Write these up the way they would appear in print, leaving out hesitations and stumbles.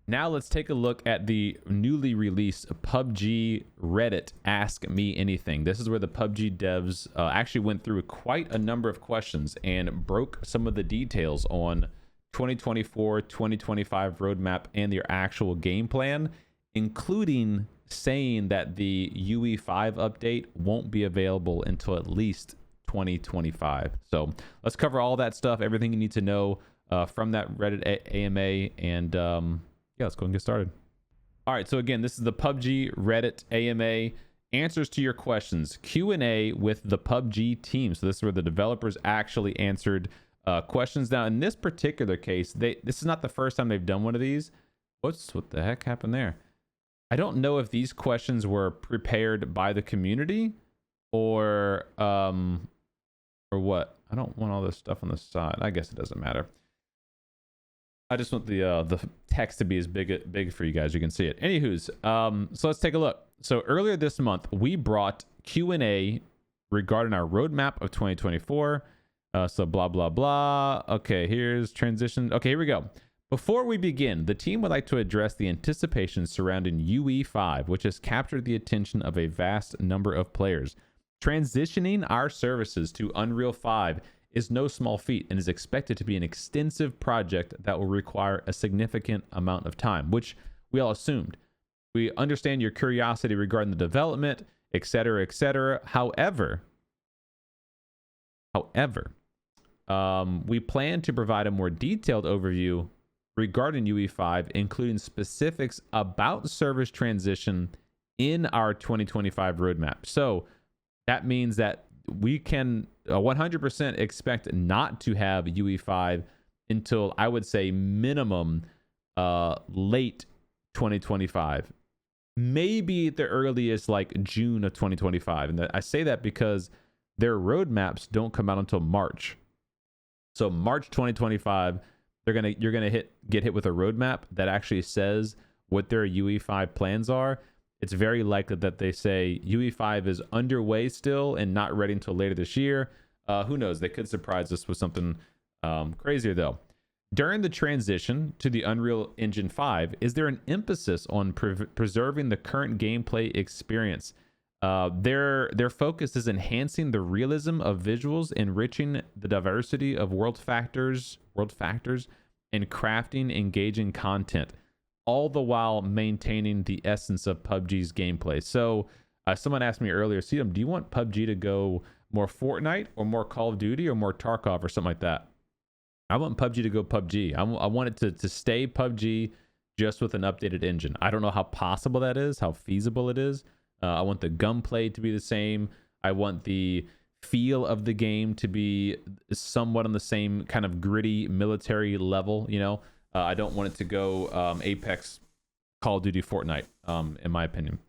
Now let's take a look at the newly released PUBG Reddit Ask Me Anything. This is where the PUBG devs actually went through quite a number of questions and broke some of the details on 2024-2025 roadmap and their actual game plan, including saying that the UE5 update won't be available until at least 2025. So let's cover all that stuff, everything you need to know from that Reddit AMA, and yeah, let's go and get started. All right, so again, this is the PUBG Reddit AMA. Answers to your questions. Q&A with the PUBG team. So this is where the developers actually answered questions. Now, in this particular case, this is not the first time they've done one of these. What the heck happened there? I don't know if these questions were prepared by the community or what. I don't want all this stuff on the side. I guess it doesn't matter. I just want the text to be as big for you guys. You can see it. Anywho's, so let's take a look. So earlier this month, we brought Q&A regarding our roadmap of 2024. So blah, blah, blah. Okay, here's transition. Okay, here we go. Before we begin, the team would like to address the anticipation surrounding UE5, which has captured the attention of a vast number of players. Transitioning our services to Unreal 5 is no small feat and is expected to be an extensive project that will require a significant amount of time, which we all assumed. We understand your curiosity regarding the development, etc., etc. However, we plan to provide a more detailed overview regarding UE5, including specifics about service transition in our 2025 roadmap. So that means that we can 100% expect not to have UE5 until, I would say, minimum late 2025, maybe the earliest like June of 2025. And I say that because their roadmaps don't come out until March. So March 2025, you're gonna get hit with a roadmap that actually says what their UE5 plans are. It's very likely that they say UE5 is underway still and not ready until later this year. Who knows? They could surprise us with something crazier, though. During the transition to the Unreal Engine 5, is there an emphasis on preserving the current gameplay experience? Their focus is enhancing the realism of visuals, enriching the diversity of world factors, and crafting engaging content, all the while maintaining the essence of PUBG's gameplay. So someone asked me earlier, CDome, do you want PUBG to go more Fortnite or more Call of Duty or more Tarkov or something like that? I want PUBG to go PUBG. I want it to stay PUBG, just with an updated engine. I don't know how possible that is, how feasible it is. I want the gunplay to be the same. I want the feel of the game to be somewhat on the same kind of gritty military level, you know. I don't want it to go Apex, Call of Duty, Fortnite, in my opinion.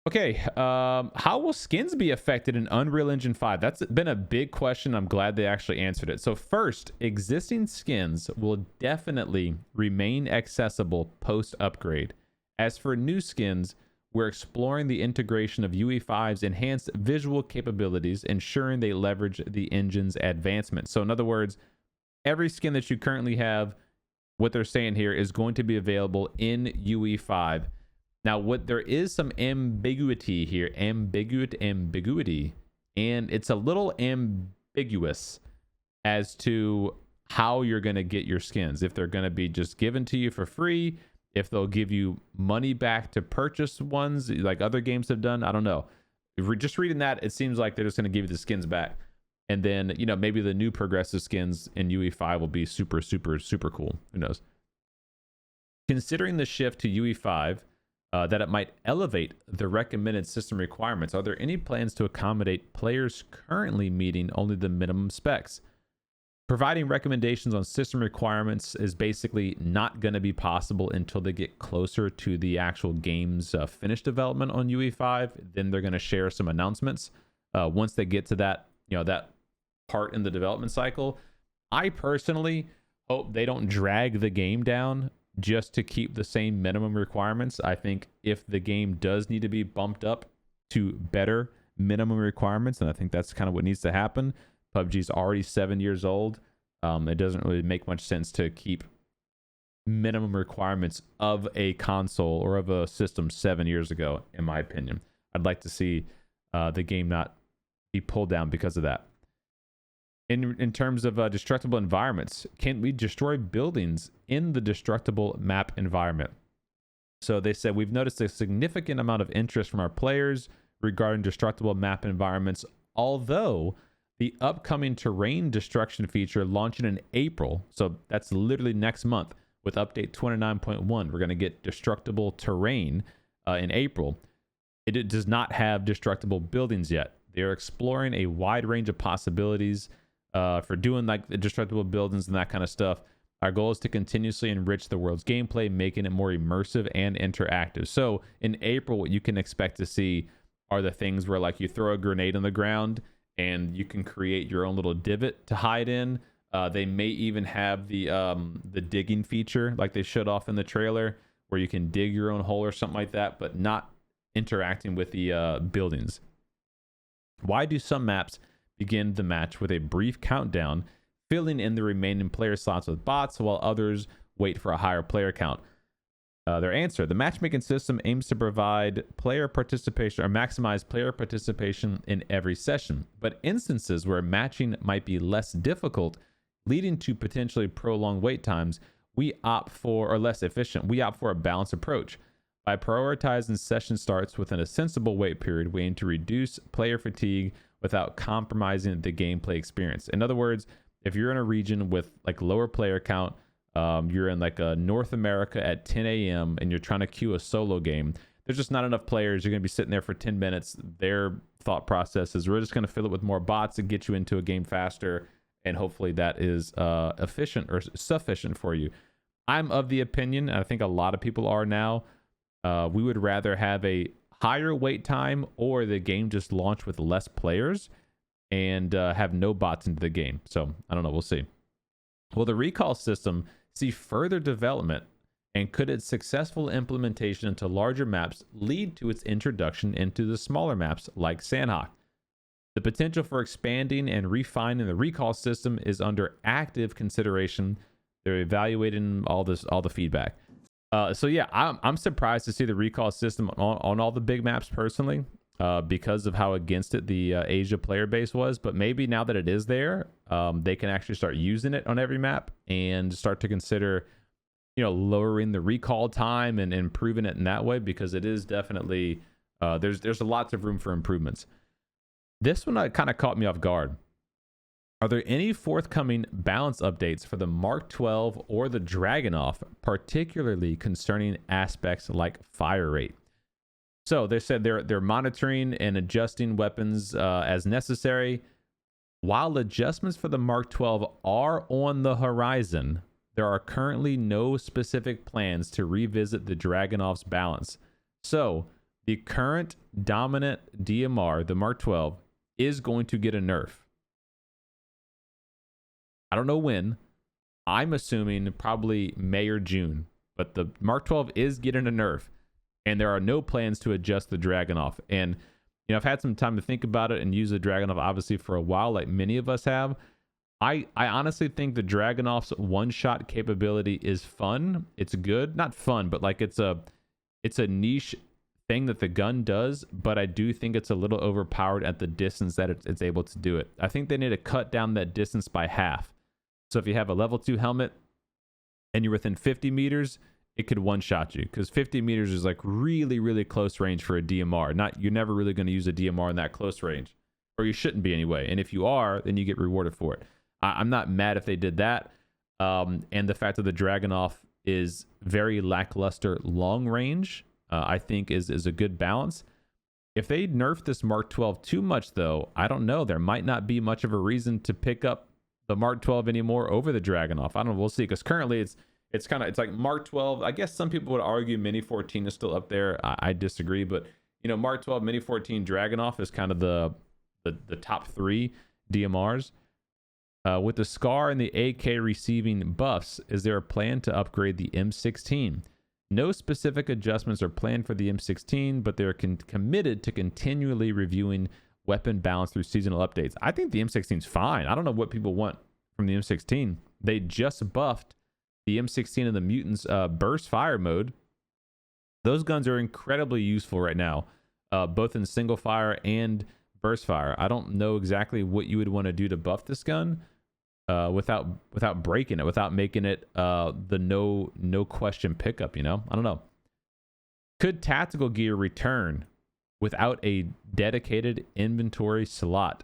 Okay, how will skins be affected in Unreal Engine 5? That's been a big question. I'm glad they actually answered it. So first, existing skins will definitely remain accessible post-upgrade. As for new skins, we're exploring the integration of UE5's enhanced visual capabilities, ensuring they leverage the engine's advancements. So in other words, every skin that you currently have, what they're saying here, is going to be available in UE5. Now, what there is some ambiguity here, ambiguity, and it's a little ambiguous as to how you're going to get your skins. If they're going to be just given to you for free, if they'll give you money back to purchase ones like other games have done, I don't know. If we're just reading that, it seems like they're just going to give you the skins back. And then, you know, maybe the new progressive skins in UE5 will be super, super, super cool. Who knows? Considering the shift to UE5, that it might elevate the recommended system requirements, are there any plans to accommodate players currently meeting only the minimum specs? Providing recommendations on system requirements is basically not going to be possible until they get closer to the actual game's finished development on UE5. Then they're going to share some announcements once they get to that, you know, that part in the development cycle. I personally hope they don't drag the game down just to keep the same minimum requirements. I think if the game does need to be bumped up to better minimum requirements, and I think that's kind of what needs to happen. PUBG's already 7 years old. It doesn't really make much sense to keep minimum requirements of a console or of a system 7 years ago, in my opinion. I'd like to see the game not be pulled down because of that. In terms of destructible environments, can we destroy buildings in the destructible map environment? So they said, we've noticed a significant amount of interest from our players regarding destructible map environments, although the upcoming terrain destruction feature launching in April, so that's literally next month with update 29.1, we're going to get destructible terrain in April. It does not have destructible buildings yet. They're exploring a wide range of possibilities for doing like the destructible buildings and that kind of stuff. Our goal is to continuously enrich the world's gameplay, making it more immersive and interactive. So in April, what you can expect to see are the things where like you throw a grenade on the ground and you can create your own little divot to hide in. They may even have the digging feature like they showed off in the trailer, where you can dig your own hole or something like that, but not interacting with the buildings. Why do some maps begin the match with a brief countdown, filling in the remaining player slots with bots, while others wait for a higher player count? Their answer: the matchmaking system aims to provide player participation or maximize player participation in every session, but instances where matching might be less difficult, leading to potentially prolonged wait times, we opt for, or less efficient, we opt for a balanced approach. By prioritizing session starts within a sensible wait period, we aim to reduce player fatigue without compromising the gameplay experience. In other words, if you're in a region with like lower player count, you're in like a North America at 10 a.m. and you're trying to queue a solo game, there's just not enough players. You're going to be sitting there for 10 minutes. Their thought process is, we're just going to fill it with more bots and get you into a game faster. And hopefully that is efficient or sufficient for you. I'm of the opinion, and I think a lot of people are now, we would rather have a higher wait time or the game just launch with less players and have no bots into the game. So I don't know. We'll see. Will the recall system see further development, and could its successful implementation into larger maps lead to its introduction into the smaller maps like Sandhawk? The potential for expanding and refining the recall system is under active consideration. They're evaluating all the feedback. So yeah, I'm surprised to see the recall system on all the big maps personally, because of how against it the Asia player base was. But maybe now that it is there, they can actually start using it on every map and start to consider, lowering the recall time and improving it in that way, because it is definitely there's lots of room for improvements. This one kind of caught me off guard. Are there any forthcoming balance updates for the Mark 12 or the Dragunov, particularly concerning aspects like fire rate? So they said they're monitoring and adjusting weapons as necessary. While adjustments for the Mark 12 are on the horizon, there are currently no specific plans to revisit the Dragunov's balance. So the current dominant DMR, the Mark 12, is going to get a nerf. I don't know when. I'm assuming probably May or June. But the Mark 12 is getting a nerf. And there are no plans to adjust the Dragunov. And, I've had some time to think about it and use the Dragunov obviously for a while, like many of us have. I honestly think the Dragunov's one-shot capability is fun. It's good. Not fun, but like it's a niche thing that the gun does, but I do think it's a little overpowered at the distance that it's able to do it. I think they need to cut down that distance by half. So if you have a level 2 helmet and you're within 50 meters, it could one-shot you, because 50 meters is like really, really close range for a DMR. You're never really going to use a DMR in that close range, or you shouldn't be anyway. And if you are, then you get rewarded for it. I'm not mad if they did that. And the fact that the Dragunov is very lackluster long range, I think is a good balance. If they nerf this Mark 12 too much, though, I don't know. There might not be much of a reason to pick up the Mark 12 anymore over the Dragunov. I don't know. We'll see. Because currently it's like Mark 12. I guess some people would argue Mini 14 is still up there. I disagree, but Mark 12, Mini 14, Dragunov is kind of the top 3 DMRs. With the SCAR and the AK receiving buffs, is there a plan to upgrade the M16? No specific adjustments are planned for the M16, but they're committed to continually reviewing weapon balance through seasonal updates. I think the M16 is fine. I don't know what people want from the M16. They just buffed the M16 and the Mutants burst fire mode. Those guns are incredibly useful right now, both in single fire and burst fire. I don't know exactly what you would want to do to buff this gun without breaking it, without making it the no question pickup. I don't know. Could tactical gear return without a dedicated inventory slot?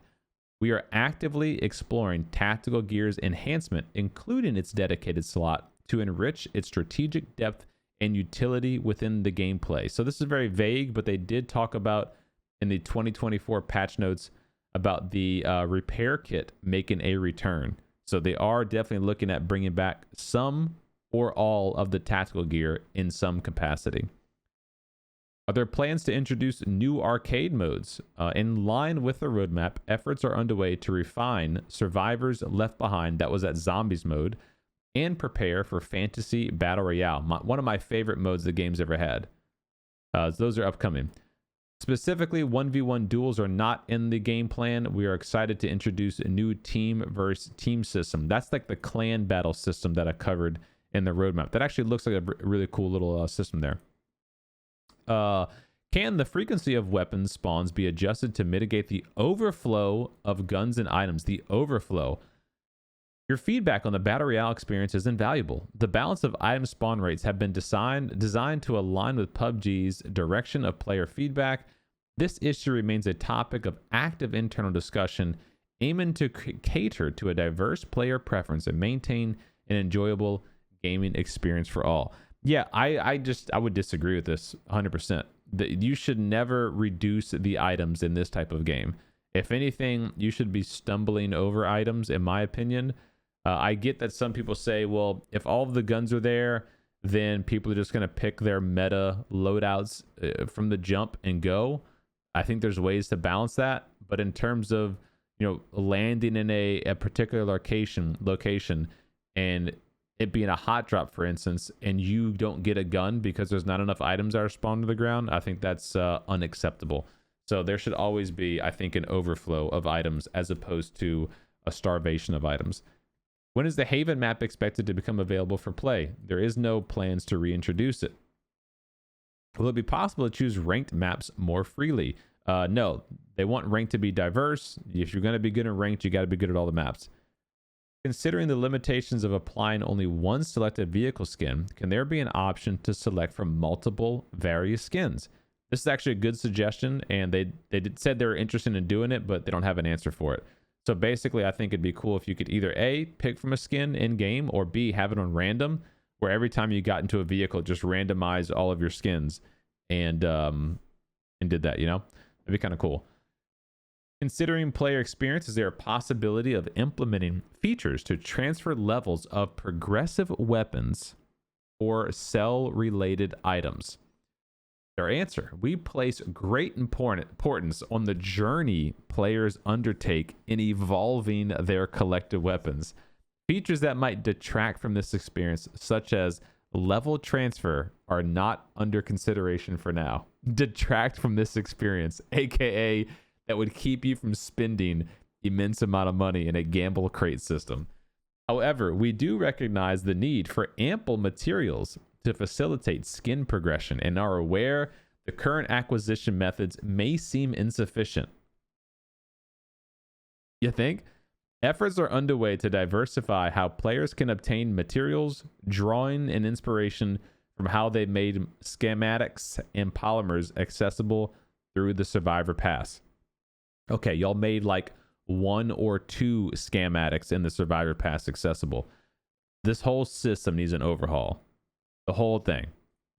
We are actively exploring tactical gear's enhancement, including its dedicated slot, to enrich its strategic depth and utility within the gameplay. So this is very vague, but they did talk about in the 2024 patch notes about the repair kit making a return. So they are definitely looking at bringing back some or all of the tactical gear in some capacity. Are there plans to introduce new arcade modes? In line with the roadmap, efforts are underway to refine Survivors Left Behind, that was at Zombies mode, and prepare for Fantasy Battle Royale, one of my favorite modes the game's ever had. So those are upcoming. Specifically, 1v1 duels are not in the game plan. We are excited to introduce a new team versus team system. That's like the clan battle system that I covered in the roadmap. That actually looks like a really cool little system there. Can the frequency of weapons spawns be adjusted to mitigate the overflow of guns and items? The overflow. Your feedback on the Battle Royale experience is invaluable. The balance of item spawn rates have been designed to align with PUBG's direction of player feedback. This issue remains a topic of active internal discussion, aiming to cater to a diverse player preference and maintain an enjoyable gaming experience for all. Yeah, I would disagree with this 100%. You should never reduce the items in this type of game. If anything, you should be stumbling over items, in my opinion. I get that some people say, well, if all of the guns are there, then people are just going to pick their meta loadouts from the jump and go. I think there's ways to balance that. But in terms of, landing in a particular location and it being a hot drop, for instance, and you don't get a gun because there's not enough items that are spawned to the ground, I think that's unacceptable. So there should always be, I think, an overflow of items as opposed to a starvation of items. When is the Haven map expected to become available for play? There is no plans to reintroduce it. Will it be possible to choose ranked maps more freely? No, they want ranked to be diverse. If you're going to be good at ranked, you got to be good at all the maps. Considering the limitations of applying only one selected vehicle skin, can there be an option to select from multiple various skins? This is actually a good suggestion, and they said they were interested in doing it, but they don't have an answer for it. So basically, I think it'd be cool if you could either A, pick from a skin in game, or B, have it on random, where every time you got into a vehicle, just randomize all of your skins and did that, That'd be kind of cool. Considering player experience, is there a possibility of implementing features to transfer levels of progressive weapons or cell-related items? Their answer: we place great importance on the journey players undertake in evolving their collective weapons. Features that might detract from this experience, such as level transfer, are not under consideration for now. Detract from this experience, aka that would keep you from spending immense amount of money in a gamble crate system. However, we do recognize the need for ample materials to facilitate skin progression and are aware the current acquisition methods may seem insufficient. You think? Efforts are underway to diversify how players can obtain materials, drawing and inspiration from how they made schematics and polymers accessible through the Survivor Pass. Okay, y'all made like 1 or 2 schematics in the Survivor Pass accessible. This whole system needs an overhaul. The whole thing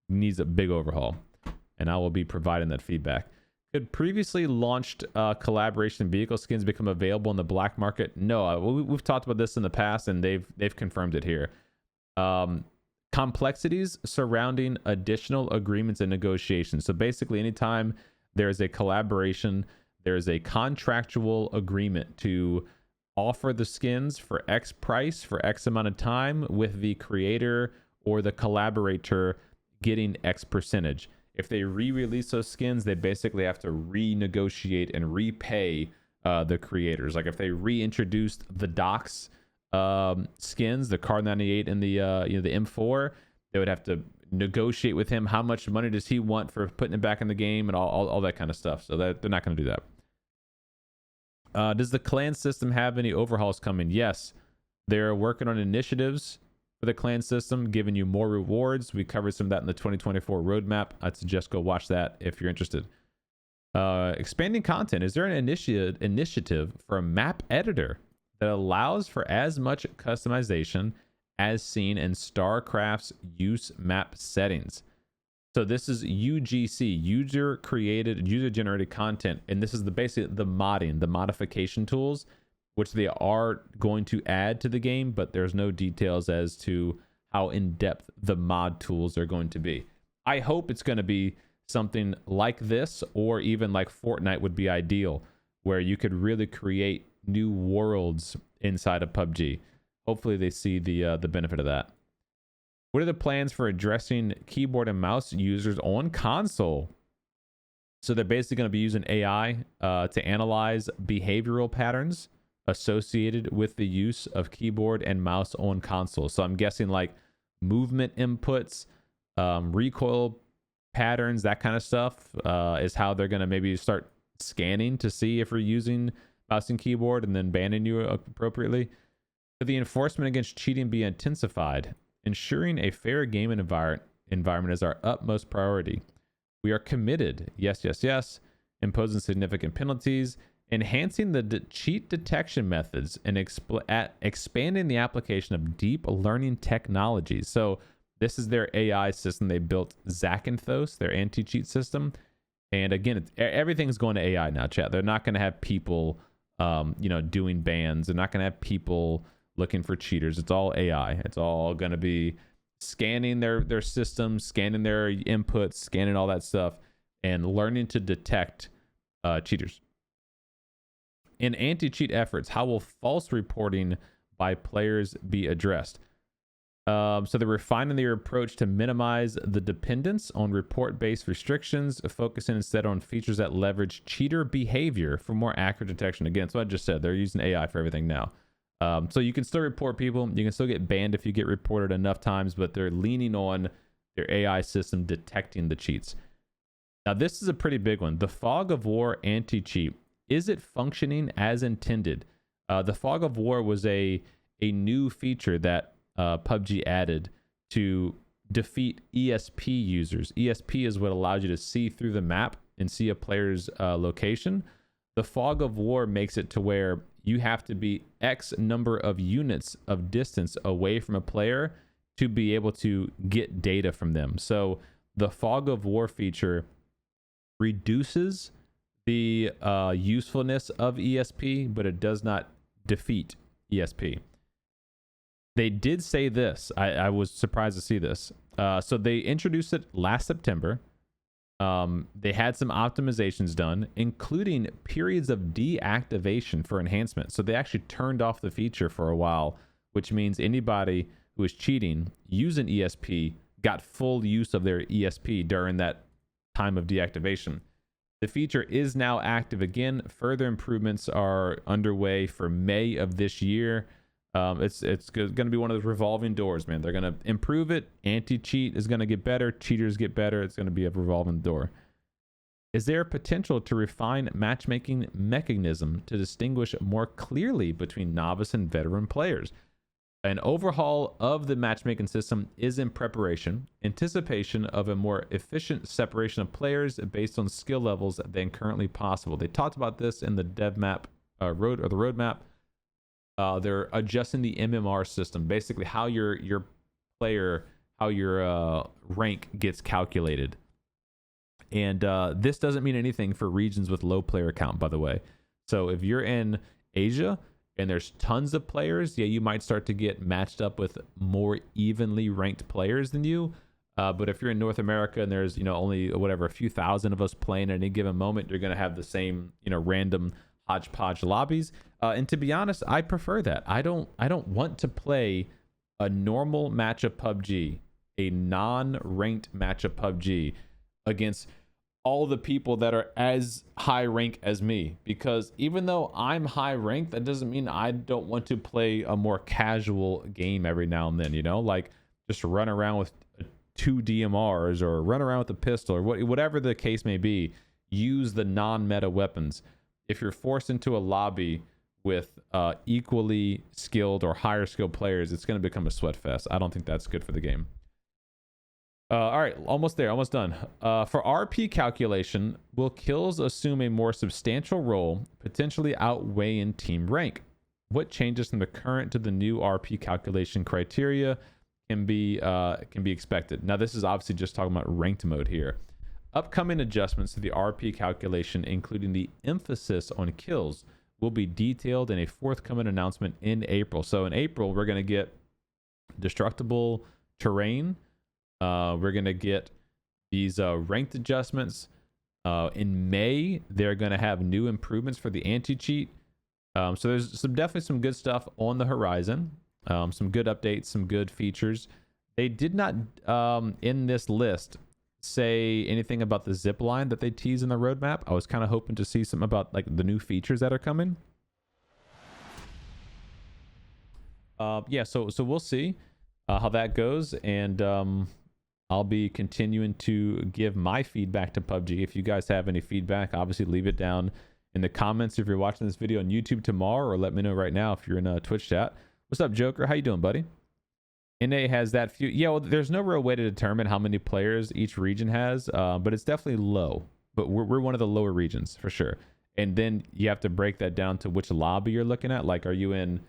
needs a big overhaul, and I will be providing that feedback. Could previously launched collaboration vehicle skins become available in the black market? No, we've talked about this in the past, and they've confirmed it here. Complexities surrounding additional agreements and negotiations. So basically, anytime there's a collaboration, there's a contractual agreement to offer the skins for X price for X amount of time, with the creator or the collaborator getting X percentage. If they re-release those skins, they basically have to renegotiate and repay the creators. Like if they reintroduced the docks skins, the Car 98 and the the M4. They would have to negotiate with him how much money does he want for putting it back in the game and all that kind of stuff. So that they're not going to do that. Does the clan system have any overhauls coming? Yes, they're working on initiatives for the clan system, giving you more rewards. We covered some of that in the 2024 roadmap. I'd suggest go watch that if you're interested. Expanding content. Is there an initiative for a map editor that allows for as much customization as seen in StarCraft's use map settings? So this is UGC, user generated content, and this is basically the modding, the modification tools, which they are going to add to the game, but there's no details as to how in-depth the mod tools are going to be. I hope it's going to be something like this, or even like Fortnite would be ideal, where you could really create new worlds inside of PUBG. Hopefully they see the benefit of that. What are the plans for addressing keyboard and mouse users on console? So they're basically going to be using AI to analyze behavioral patterns associated with the use of keyboard and mouse on console. So I'm guessing like movement inputs, recoil patterns, that kind of stuff is how they're going to maybe start scanning to see if you're using mouse and keyboard, and then banning you appropriately. So the enforcement against cheating be intensified. Ensuring a fair gaming environment is our utmost priority. We are committed, yes, imposing significant penalties, enhancing the cheat detection methods, and expanding the application of deep learning technologies. So this is their AI system. They built Zakynthos, their anti-cheat system. And again, everything's going to AI now, chat. They're not going to have people, doing bans. They're not going to have people looking for cheaters. It's all AI. It's all going to be scanning their systems, scanning their inputs, scanning all that stuff, and learning to detect cheaters. In anti-cheat efforts, how will false reporting by players be addressed? So they're refining their approach to minimize the dependence on report-based restrictions, focusing instead on features that leverage cheater behavior for more accurate detection. Again, so I just said they're using AI for everything now. So you can still report people. You can still get banned if you get reported enough times, but they're leaning on their AI system detecting the cheats. Now, this is a pretty big one. The Fog of War anti-cheat. Is it functioning as intended? The Fog of War was a new feature that PUBG added to defeat ESP users. ESP is what allows you to see through the map and see a player's location. The Fog of War makes it to where you have to be X number of units of distance away from a player to be able to get data from them. So the Fog of War feature reduces the usefulness of ESP, but it does not defeat ESP. They did say this. I was surprised to see this. So they introduced it last September. They had some optimizations done, including periods of deactivation for enhancement. So they actually turned off the feature for a while, which means anybody who is cheating using ESP got full use of their ESP during that time of deactivation. The feature is now active again. Further improvements are underway for May of this year. It's going to be one of those revolving doors, man. They're going to improve it. Anti-cheat is going to get better. Cheaters get better. It's going to be a revolving door. Is there a potential to refine matchmaking mechanism to distinguish more clearly between novice and veteran players? An overhaul of the matchmaking system is in preparation. Anticipation of a more efficient separation of players based on skill levels than currently possible. They talked about this in the dev map roadmap. They're adjusting the MMR system, basically how your player, how your rank gets calculated. And this doesn't mean anything for regions with low player count, by the way. So if you're in Asia and there's tons of players, yeah, you might start to get matched up with more evenly ranked players than you. But if you're in North America and there's only a few thousand of us playing at any given moment, you're going to have the same random hodgepodge lobbies. And to be honest, I prefer that. I don't want to play a normal match of PUBG, a non-ranked match of PUBG against all the people that are as high rank as me, because even though I'm high rank, that doesn't mean I don't want to play a more casual game every now and then, you know, like just run around with 2 DMRs or run around with a pistol or whatever the case may be. Use the non-meta weapons. If you're forced into a lobby with equally skilled or higher skilled players, it's going to become a sweat fest. I don't think that's good for the game. All right, almost there, almost done. For RP calculation, will kills assume a more substantial role, potentially outweighing team rank? What changes from the current to the new RP calculation criteria can be expected? Now, this is obviously just talking about ranked mode here. Upcoming adjustments to the RP calculation, including the emphasis on kills, will be detailed in a forthcoming announcement in April. So in April, we're going to get destructible terrain. We're going to get these ranked adjustments. In May, they're going to have new improvements for the anti-cheat. So there's definitely some good stuff on the horizon. Some good updates, some good features. They did not, in this list, say anything about the zip line that they tease in the roadmap. I was kind of hoping to see something about like the new features that are coming. Yeah, so we'll see how that goes, and I'll be continuing to give my feedback to PUBG. If you guys have any feedback, obviously leave it down in the comments if you're watching this video on YouTube tomorrow, or let me know right now if you're in a Twitch chat. What's up, Joker? How you doing, buddy? NA has that few. Yeah, well, there's no real way to determine how many players each region has, but it's definitely low. But we're one of the lower regions for sure. And then you have to break that down to which lobby you're looking at. Like, are you in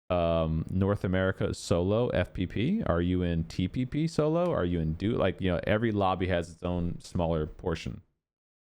North America solo FPP? Are you in TPP solo? Are you in like, you know, every lobby has its own smaller portion.